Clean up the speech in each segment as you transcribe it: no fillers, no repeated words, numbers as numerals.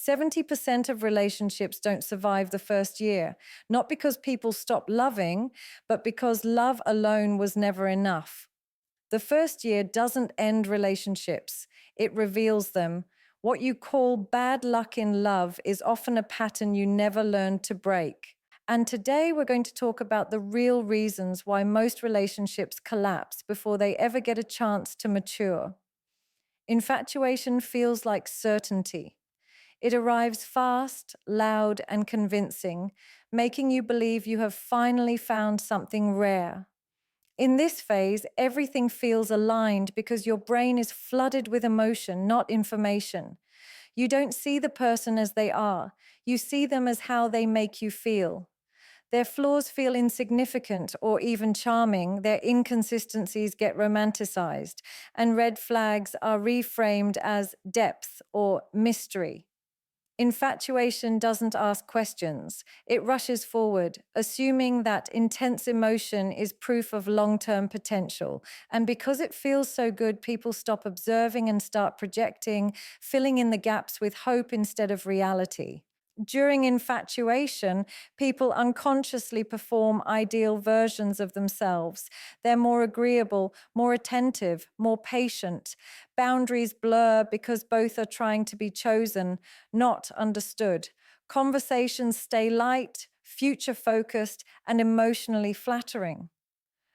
70% of relationships don't survive the first year, not because people stop loving, but because love alone was never enough. The first year doesn't end relationships, it reveals them. What you call bad luck in love is often a pattern you never learned to break. And today we're going to talk about the real reasons why most relationships collapse before they ever get a chance to mature. Infatuation feels like certainty. It arrives fast, loud, and convincing, making you believe you have finally found something rare. In this phase, everything feels aligned because your brain is flooded with emotion, not information. You don't see the person as they are, you see them as how they make you feel. Their flaws feel insignificant or even charming, their inconsistencies get romanticized, and red flags are reframed as depth or mystery. Infatuation doesn't ask questions. It rushes forward, assuming that intense emotion is proof of long-term potential. And because it feels so good, people stop observing and start projecting, filling in the gaps with hope instead of reality. During infatuation, people unconsciously perform ideal versions of themselves. They're more agreeable, more attentive, more patient. Boundaries blur because both are trying to be chosen, not understood. Conversations stay light, future-focused, and emotionally flattering.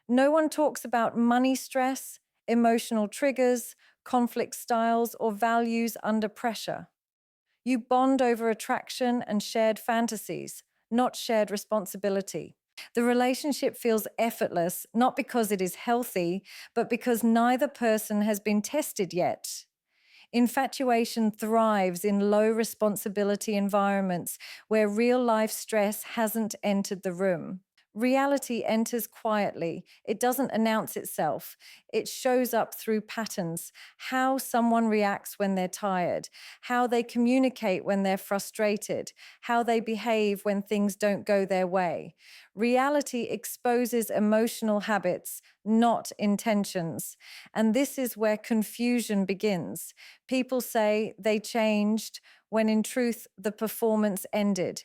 No one talks about money stress, emotional triggers, conflict styles, or values under pressure. You bond over attraction and shared fantasies, not shared responsibility. The relationship feels effortless, not because it is healthy, but because neither person has been tested yet. Infatuation thrives in low responsibility environments where real life stress hasn't entered the room. Reality enters quietly. It doesn't announce itself. It shows up through patterns, how someone reacts when they're tired, how they communicate when they're frustrated, how they behave when things don't go their way. Reality exposes emotional habits, not intentions. And this is where confusion begins. People say they changed when in truth the performance ended.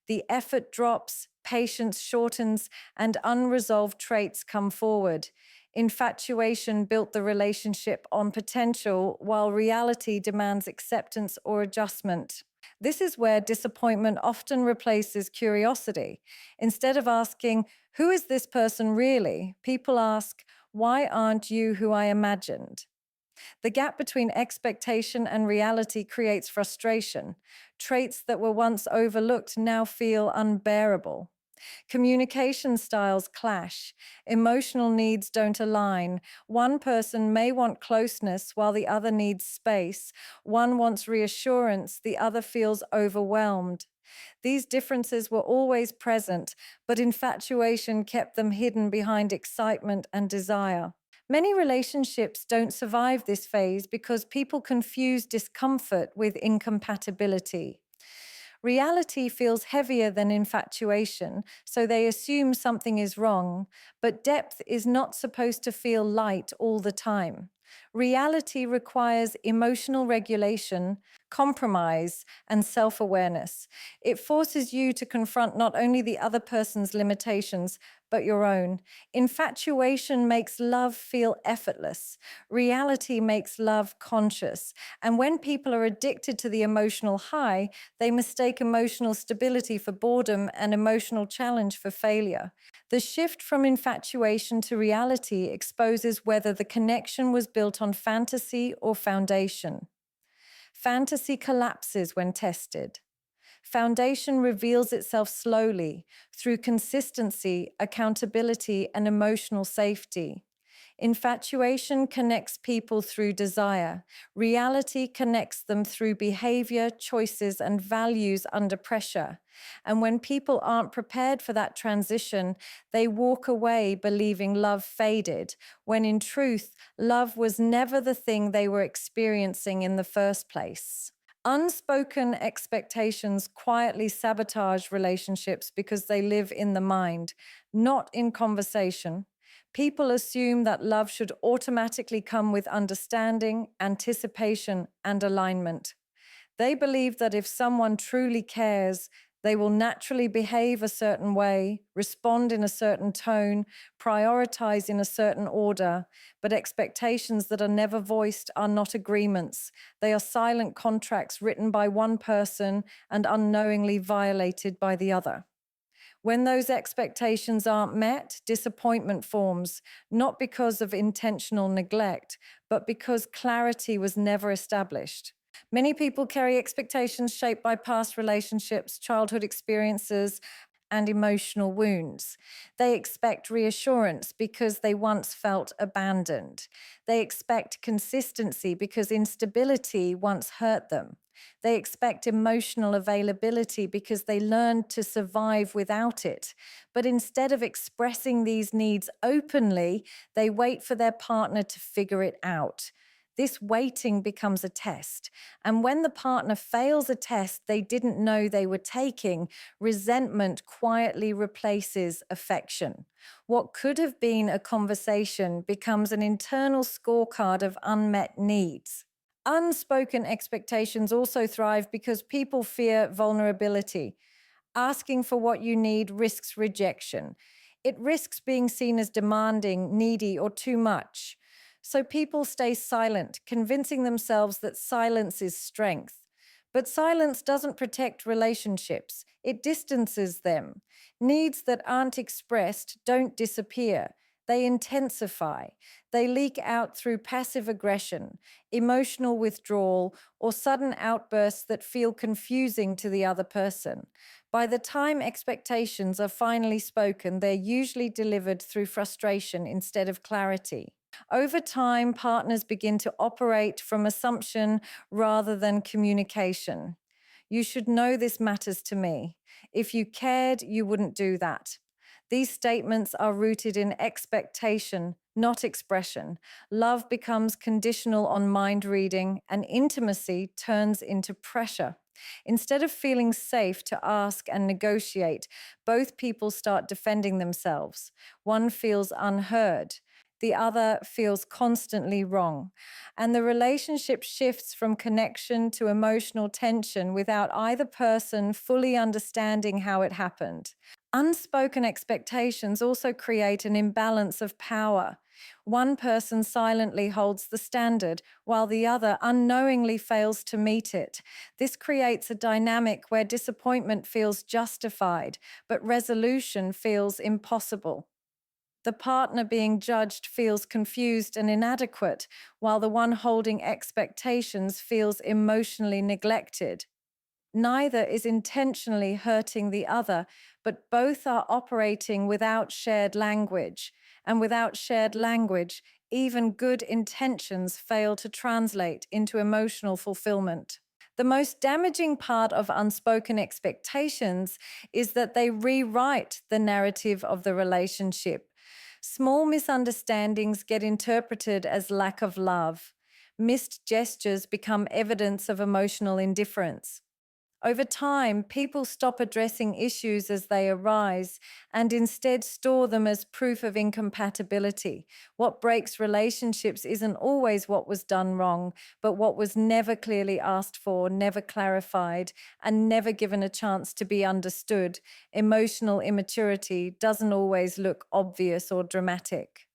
The effort drops, patience shortens, and unresolved traits come forward. Infatuation built the relationship on potential, while reality demands acceptance or adjustment. This is where disappointment often replaces curiosity. Instead of asking, "Who is this person really?" people ask, "Why aren't you who I imagined?" The gap between expectation and reality creates frustration. Traits that were once overlooked now feel unbearable. Communication styles clash. Emotional needs don't align. One person may want closeness while the other needs space. One wants reassurance, the other feels overwhelmed. These differences were always present, but infatuation kept them hidden behind excitement and desire. Many relationships don't survive this phase because people confuse discomfort with incompatibility. Reality feels heavier than infatuation, so they assume something is wrong, but depth is not supposed to feel light all the time. Reality requires emotional regulation, compromise, and self awareness. It forces you to confront not only the other person's limitations, but your own. Infatuation makes love feel effortless. Reality makes love conscious. And when people are addicted to the emotional high, they mistake emotional stability for boredom and emotional challenge for failure. The shift from infatuation to reality exposes whether the connection was built on fantasy or foundation. Fantasy collapses when tested. Foundation reveals itself slowly through consistency, accountability, and emotional safety. Infatuation connects people through desire. Reality connects them through behavior, choices, and values under pressure. And when people aren't prepared for that transition, they walk away believing love faded, when in truth, love was never the thing they were experiencing in the first place. Unspoken expectations quietly sabotage relationships because they live in the mind, not in conversation. People assume that love should automatically come with understanding, anticipation, and alignment. They believe that if someone truly cares, they will naturally behave a certain way, respond in a certain tone, prioritize in a certain order. But expectations that are never voiced are not agreements. They are silent contracts written by one person and unknowingly violated by the other. When those expectations aren't met, disappointment forms, not because of intentional neglect, but because clarity was never established. Many people carry expectations shaped by past relationships, childhood experiences, and emotional wounds. They expect reassurance because they once felt abandoned. They expect consistency because instability once hurt them. They expect emotional availability because they learned to survive without it. But instead of expressing these needs openly, they wait for their partner to figure it out. This waiting becomes a test. And when the partner fails a test they didn't know they were taking, resentment quietly replaces affection. What could have been a conversation becomes an internal scorecard of unmet needs. Unspoken expectations also thrive because people fear vulnerability. Asking for what you need risks rejection. It risks being seen as demanding, needy, or too much. So people stay silent, convincing themselves that silence is strength. But silence doesn't protect relationships, it distances them. Needs that aren't expressed don't disappear. They intensify. They leak out through passive aggression, emotional withdrawal, or sudden outbursts that feel confusing to the other person. By the time expectations are finally spoken, they're usually delivered through frustration instead of clarity. Over time, partners begin to operate from assumption rather than communication. You should know this matters to me. If you cared, you wouldn't do that. These statements are rooted in expectation, not expression. Love becomes conditional on mind reading, and intimacy turns into pressure. Instead of feeling safe to ask and negotiate, both people start defending themselves. One feels unheard. The other feels constantly wrong. And the relationship shifts from connection to emotional tension without either person fully understanding how it happened. Unspoken expectations also create an imbalance of power. One person silently holds the standard, while the other unknowingly fails to meet it. This creates a dynamic where disappointment feels justified, but resolution feels impossible. The partner being judged feels confused and inadequate, while the one holding expectations feels emotionally neglected. Neither is intentionally hurting the other, but both are operating without shared language. And without shared language, even good intentions fail to translate into emotional fulfillment. The most damaging part of unspoken expectations is that they rewrite the narrative of the relationship. Small misunderstandings get interpreted as lack of love. Missed gestures become evidence of emotional indifference. Over time, people stop addressing issues as they arise and instead store them as proof of incompatibility. What breaks relationships isn't always what was done wrong, but what was never clearly asked for, never clarified, and never given a chance to be understood. Emotional immaturity doesn't always look obvious or dramatic.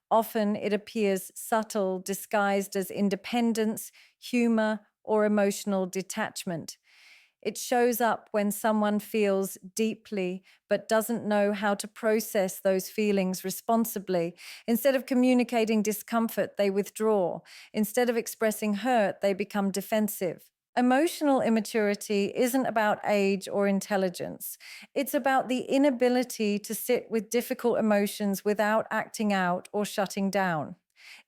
Often it appears subtle, disguised as independence, humor, or emotional detachment. It shows up when someone feels deeply but doesn't know how to process those feelings responsibly. Instead of communicating discomfort, they withdraw. Instead of expressing hurt, they become defensive. Emotional immaturity isn't about age or intelligence. It's about the inability to sit with difficult emotions without acting out or shutting down.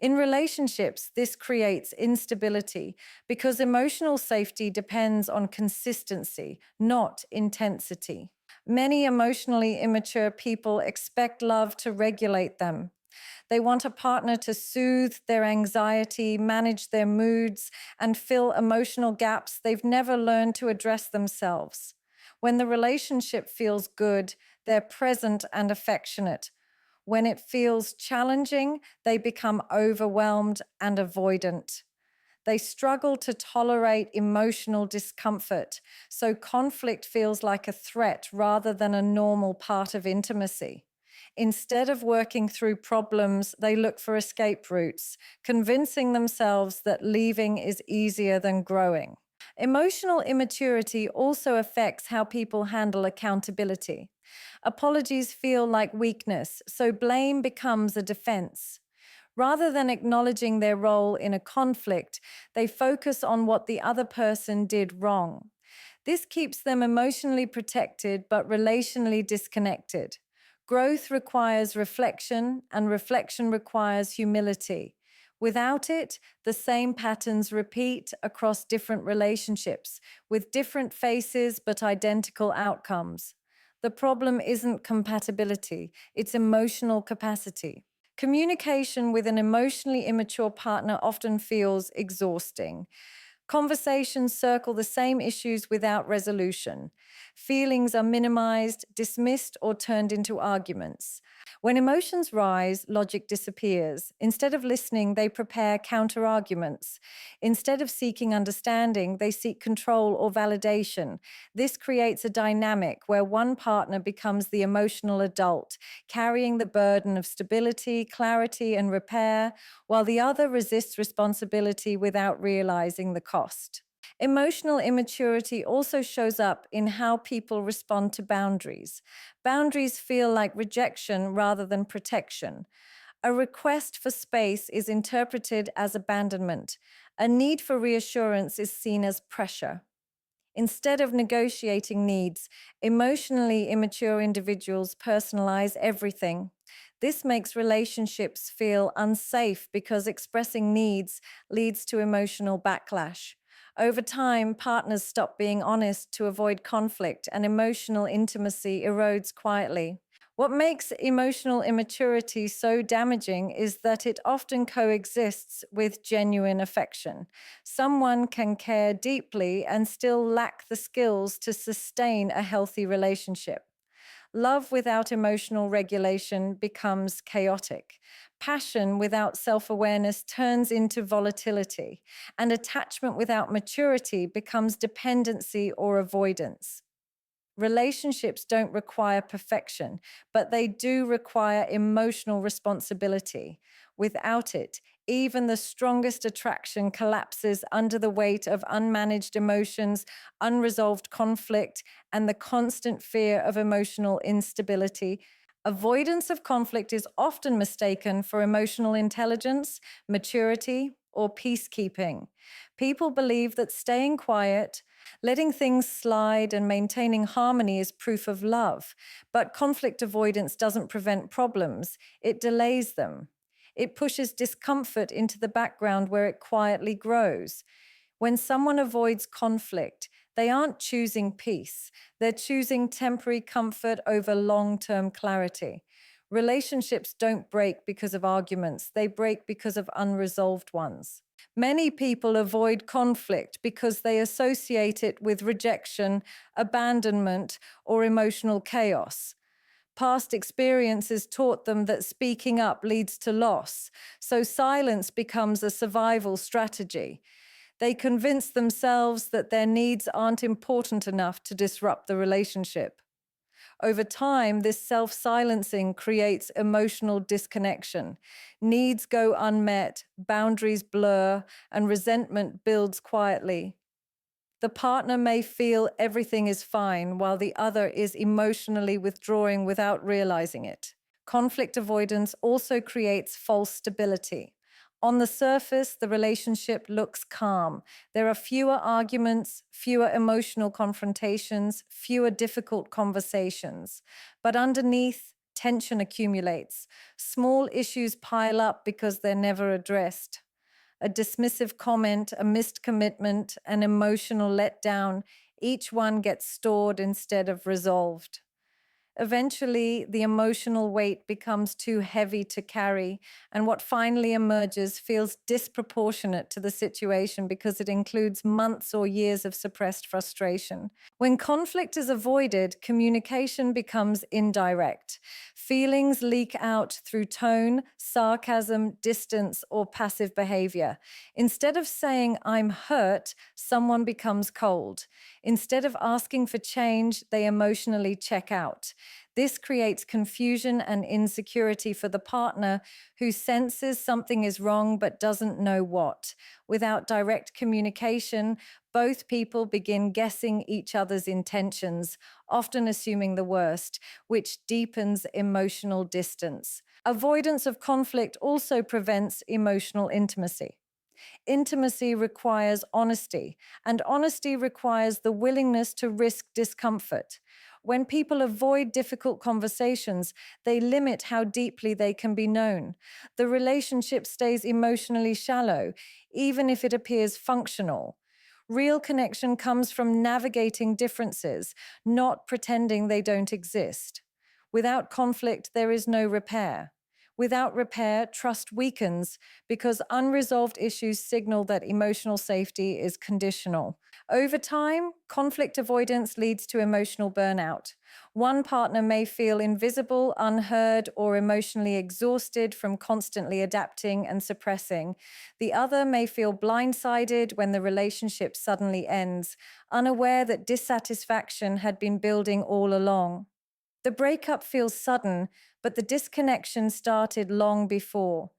In relationships, this creates instability because emotional safety depends on consistency, not intensity. Many emotionally immature people expect love to regulate them. They want a partner to soothe their anxiety, manage their moods, and fill emotional gaps they've never learned to address themselves. When the relationship feels good, they're present and affectionate. When it feels challenging, they become overwhelmed and avoidant. They struggle to tolerate emotional discomfort, so conflict feels like a threat rather than a normal part of intimacy. Instead of working through problems, they look for escape routes, convincing themselves that leaving is easier than growing. Emotional immaturity also affects how people handle accountability. Apologies feel like weakness, so blame becomes a defense. Rather than acknowledging their role in a conflict, they focus on what the other person did wrong. This keeps them emotionally protected but relationally disconnected. Growth requires reflection, and reflection requires humility. Without it, the same patterns repeat across different relationships, with different faces but identical outcomes. The problem isn't compatibility, it's emotional capacity. Communication with an emotionally immature partner often feels exhausting. Conversations circle the same issues without resolution. Feelings are minimized, dismissed, or turned into arguments. When emotions rise, logic disappears. Instead of listening, they prepare counter arguments. Instead of seeking understanding, they seek control or validation. This creates a dynamic where one partner becomes the emotional adult, carrying the burden of stability, clarity, and repair, while the other resists responsibility without realizing the cost. Emotional immaturity also shows up in how people respond to boundaries. Boundaries feel like rejection rather than protection. A request for space is interpreted as abandonment. A need for reassurance is seen as pressure. Instead of negotiating needs, emotionally immature individuals personalize everything. This makes relationships feel unsafe because expressing needs leads to emotional backlash. Over time, partners stop being honest to avoid conflict, and emotional intimacy erodes quietly. What makes emotional immaturity so damaging is that it often coexists with genuine affection. Someone can care deeply and still lack the skills to sustain a healthy relationship. Love without emotional regulation becomes chaotic. Passion without self awareness turns into volatility, and attachment without maturity becomes dependency or avoidance. Relationships don't require perfection, but they do require emotional responsibility. Without it, even the strongest attraction collapses under the weight of unmanaged emotions, unresolved conflict, and the constant fear of emotional instability. Avoidance of conflict is often mistaken for emotional intelligence, maturity, or peacekeeping. People believe that staying quiet, letting things slide, and maintaining harmony is proof of love. But conflict avoidance doesn't prevent problems, it delays them. It pushes discomfort into the background where it quietly grows. When someone avoids conflict, they aren't choosing peace. They're choosing temporary comfort over long-term clarity. Relationships don't break because of arguments, they break because of unresolved ones. Many people avoid conflict because they associate it with rejection, abandonment, or emotional chaos. Past experiences taught them that speaking up leads to loss, so silence becomes a survival strategy. They convince themselves that their needs aren't important enough to disrupt the relationship. Over time, this self silencing creates emotional disconnection. Needs go unmet, boundaries blur, and resentment builds quietly. The partner may feel everything is fine while the other is emotionally withdrawing without realizing it. Conflict avoidance also creates false stability. On the surface, the relationship looks calm. There are fewer arguments, fewer emotional confrontations, fewer difficult conversations. But underneath, tension accumulates. Small issues pile up because they're never addressed. A dismissive comment, a missed commitment, an emotional letdown, each one gets stored instead of resolved. Eventually, the emotional weight becomes too heavy to carry, and what finally emerges feels disproportionate to the situation because it includes months or years of suppressed frustration. When conflict is avoided, communication becomes indirect. Feelings leak out through tone, sarcasm, distance, or passive behavior. Instead of saying, "I'm hurt," someone becomes cold. Instead of asking for change, they emotionally check out. This creates confusion and insecurity for the partner who senses something is wrong but doesn't know what. Without direct communication, both people begin guessing each other's intentions, often assuming the worst, which deepens emotional distance. Avoidance of conflict also prevents emotional intimacy. Intimacy requires honesty, and honesty requires the willingness to risk discomfort. When people avoid difficult conversations, they limit how deeply they can be known. The relationship stays emotionally shallow, even if it appears functional. Real connection comes from navigating differences, not pretending they don't exist. Without conflict, there is no repair. Without repair, trust weakens because unresolved issues signal that emotional safety is conditional. Over time, conflict avoidance leads to emotional burnout. One partner may feel invisible, unheard, or emotionally exhausted from constantly adapting and suppressing. The other may feel blindsided when the relationship suddenly ends, unaware that dissatisfaction had been building all along. The breakup feels sudden, but the disconnection started long before.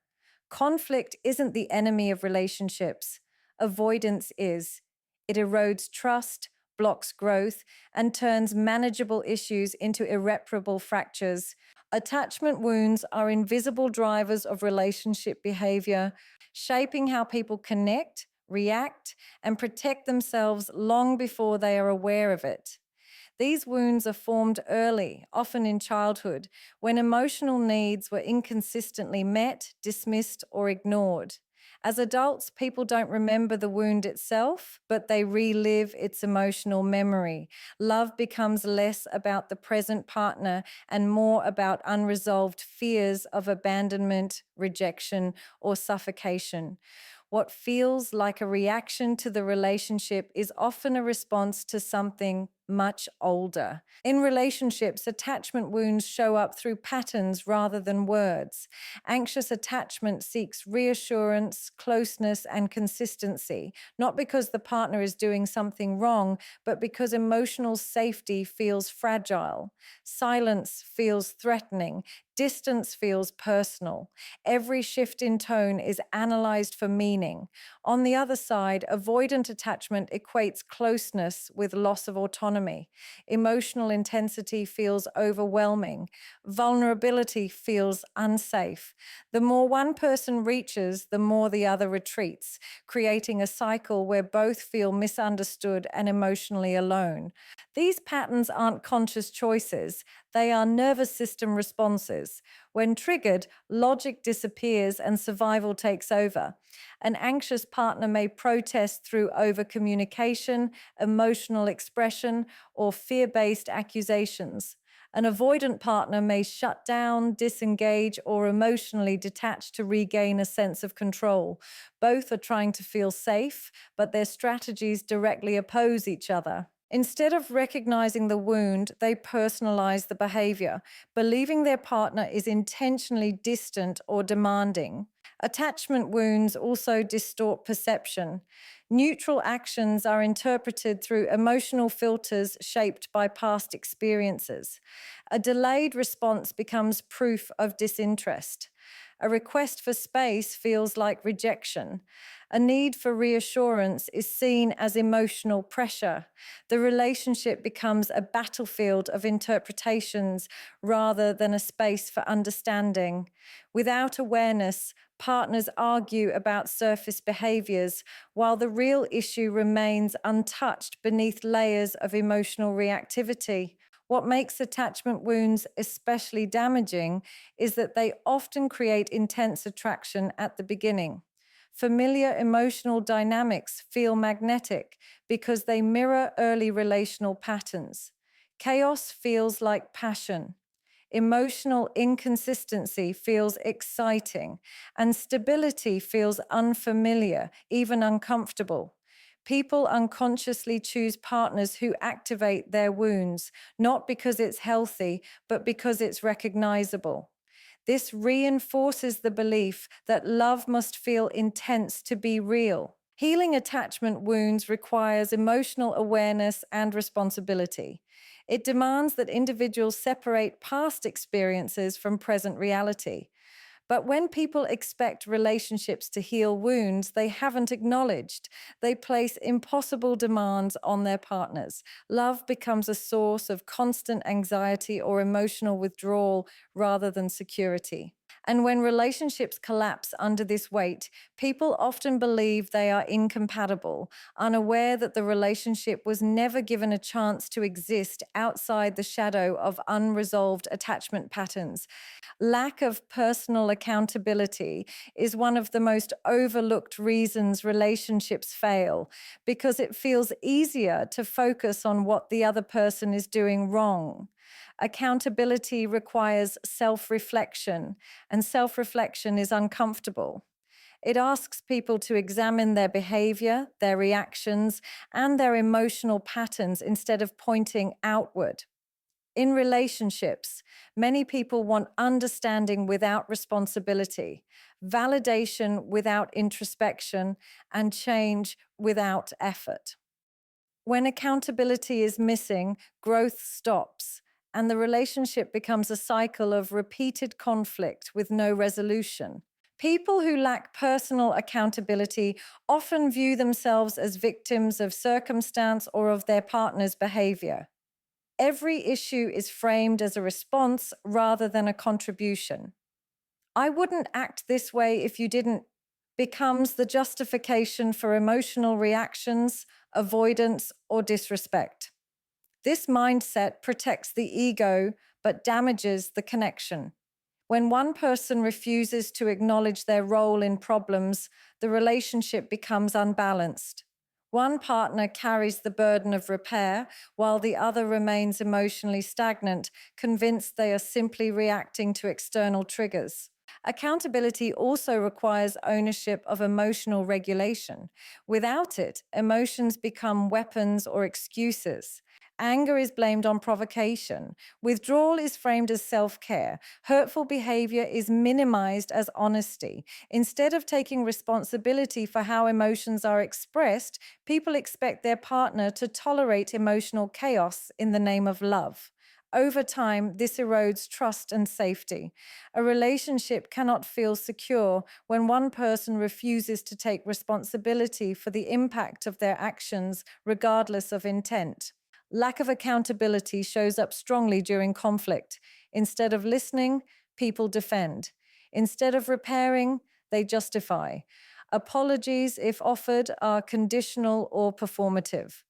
Conflict isn't the enemy of relationships. Avoidance is. It erodes trust, blocks growth, and turns manageable issues into irreparable fractures. Attachment wounds are invisible drivers of relationship behavior, shaping how people connect, react, and protect themselves long before they are aware of it. These wounds are formed early, often in childhood, when emotional needs were inconsistently met, dismissed, or ignored. As adults, people don't remember the wound itself, but they relive its emotional memory. Love becomes less about the present partner and more about unresolved fears of abandonment, rejection, or suffocation. What feels like a reaction to the relationship is often a response to something much older. In relationships, attachment wounds show up through patterns rather than words. Anxious attachment seeks reassurance, closeness, and consistency, not because the partner is doing something wrong, but because emotional safety feels fragile. Silence feels threatening. Distance feels personal. Every shift in tone is analyzed for meaning. On the other side, avoidant attachment equates closeness with loss of autonomy. Emotional intensity feels overwhelming. Vulnerability feels unsafe. The more one person reaches, the more the other retreats, creating a cycle where both feel misunderstood and emotionally alone. These patterns aren't conscious choices, they are nervous system responses. When triggered, logic disappears and survival takes over. An anxious partner may protest through overcommunication, emotional expression, or fear based accusations. An avoidant partner may shut down, disengage, or emotionally detach to regain a sense of control. Both are trying to feel safe, but their strategies directly oppose each other. Instead of recognizing the wound, they personalize the behavior, believing their partner is intentionally distant or demanding. Attachment wounds also distort perception. Neutral actions are interpreted through emotional filters shaped by past experiences. A delayed response becomes proof of disinterest. A request for space feels like rejection. A need for reassurance is seen as emotional pressure. The relationship becomes a battlefield of interpretations rather than a space for understanding. Without awareness, partners argue about surface behaviors, while the real issue remains untouched beneath layers of emotional reactivity. What makes attachment wounds especially damaging is that they often create intense attraction at the beginning. Familiar emotional dynamics feel magnetic because they mirror early relational patterns. Chaos feels like passion. Emotional inconsistency feels exciting, and stability feels unfamiliar, even uncomfortable. People unconsciously choose partners who activate their wounds, not because it's healthy, but because it's recognizable. This reinforces the belief that love must feel intense to be real. Healing attachment wounds requires emotional awareness and responsibility. It demands that individuals separate past experiences from present reality. But when people expect relationships to heal wounds they haven't acknowledged, they place impossible demands on their partners. Love becomes a source of constant anxiety or emotional withdrawal rather than security. And when relationships collapse under this weight, people often believe they are incompatible, unaware that the relationship was never given a chance to exist outside the shadow of unresolved attachment patterns. Lack of personal accountability is one of the most overlooked reasons relationships fail because it feels easier to focus on what the other person is doing wrong. Accountability requires self reflection, and self reflection is uncomfortable. It asks people to examine their behavior, their reactions, and their emotional patterns instead of pointing outward. In relationships, many people want understanding without responsibility, validation without introspection, and change without effort. When accountability is missing, growth stops, and the relationship becomes a cycle of repeated conflict with no resolution. People who lack personal accountability often view themselves as victims of circumstance or of their partner's behavior. Every issue is framed as a response rather than a contribution. I wouldn't act this way if you didn't becomes the justification for emotional reactions, avoidance, or disrespect. This mindset protects the ego but damages the connection. When one person refuses to acknowledge their role in problems, the relationship becomes unbalanced. One partner carries the burden of repair, while the other remains emotionally stagnant, convinced they are simply reacting to external triggers. Accountability also requires ownership of emotional regulation. Without it, emotions become weapons or excuses. Anger is blamed on provocation. Withdrawal is framed as self care. Hurtful behavior is minimized as honesty. Instead of taking responsibility for how emotions are expressed, people expect their partner to tolerate emotional chaos in the name of love. Over time, this erodes trust and safety. A relationship cannot feel secure when one person refuses to take responsibility for the impact of their actions, regardless of intent. Lack of accountability shows up strongly during conflict. Instead of listening, people defend. Instead of repairing, they justify. Apologies, if offered, are conditional or performative.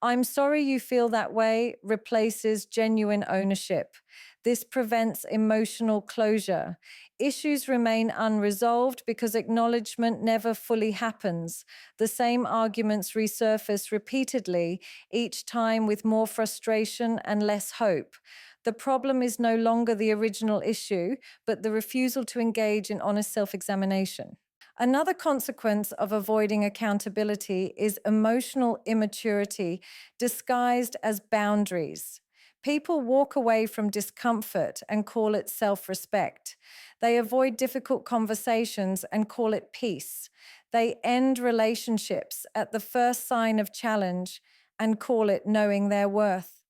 I'm sorry you feel that way replaces genuine ownership. This prevents emotional closure. Issues remain unresolved because acknowledgement never fully happens. The same arguments resurface repeatedly, each time with more frustration and less hope. The problem is no longer the original issue, but the refusal to engage in honest self examination. Another consequence of avoiding accountability is emotional immaturity disguised as boundaries. People walk away from discomfort and call it self respect. They avoid difficult conversations and call it peace. They end relationships at the first sign of challenge and call it knowing their worth.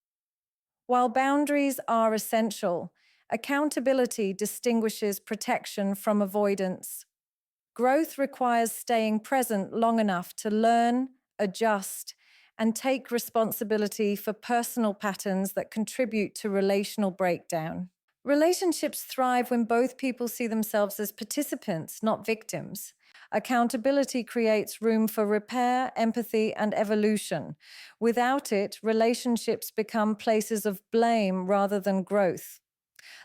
While boundaries are essential, accountability distinguishes protection from avoidance. Growth requires staying present long enough to learn, adjust, and take responsibility for personal patterns that contribute to relational breakdown. Relationships thrive when both people see themselves as participants, not victims. Accountability creates room for repair, empathy, and evolution. Without it, relationships become places of blame rather than growth.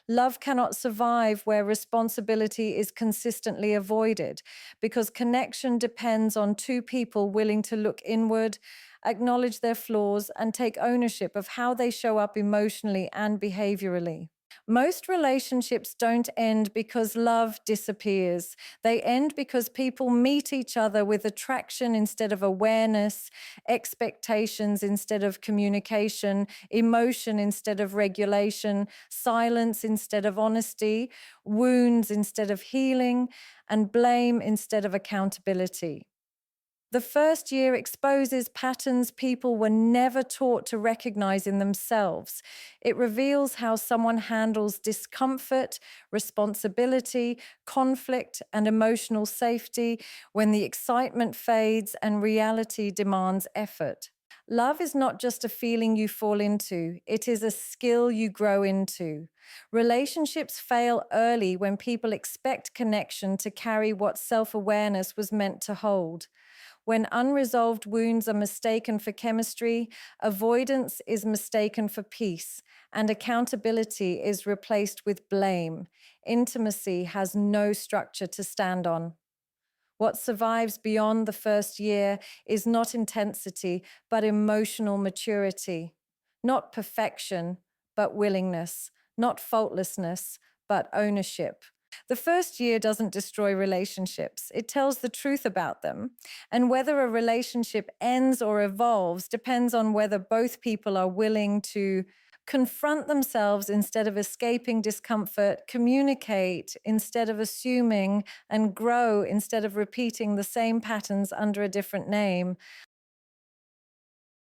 Love cannot survive where responsibility is consistently avoided because connection depends on two people willing to look inward acknowledge their flaws, and take ownership of how they show up emotionally and behaviorally. Most relationships don't end because love disappears. They end because people meet each other with attraction instead of awareness, expectations instead of communication, emotion instead of regulation, silence instead of honesty, wounds instead of healing, and blame instead of accountability. The first year exposes patterns people were never taught to recognize in themselves. It reveals how someone handles discomfort, responsibility, conflict, and emotional safety when the excitement fades and reality demands effort. Love is not just a feeling you fall into, it is a skill you grow into. Relationships fail early when people expect connection to carry what self awareness was meant to hold. When unresolved wounds are mistaken for chemistry, avoidance is mistaken for peace, and accountability is replaced with blame. Intimacy has no structure to stand on. What survives beyond the first year is not intensity, but emotional maturity. Not perfection, but willingness. Not faultlessness, but ownership. The first year doesn't destroy relationships, it tells the truth about them. And whether a relationship ends or evolves depends on whether both people are willing to confront themselves instead of escaping discomfort, communicate instead of assuming, and grow instead of repeating the same patterns under a different name.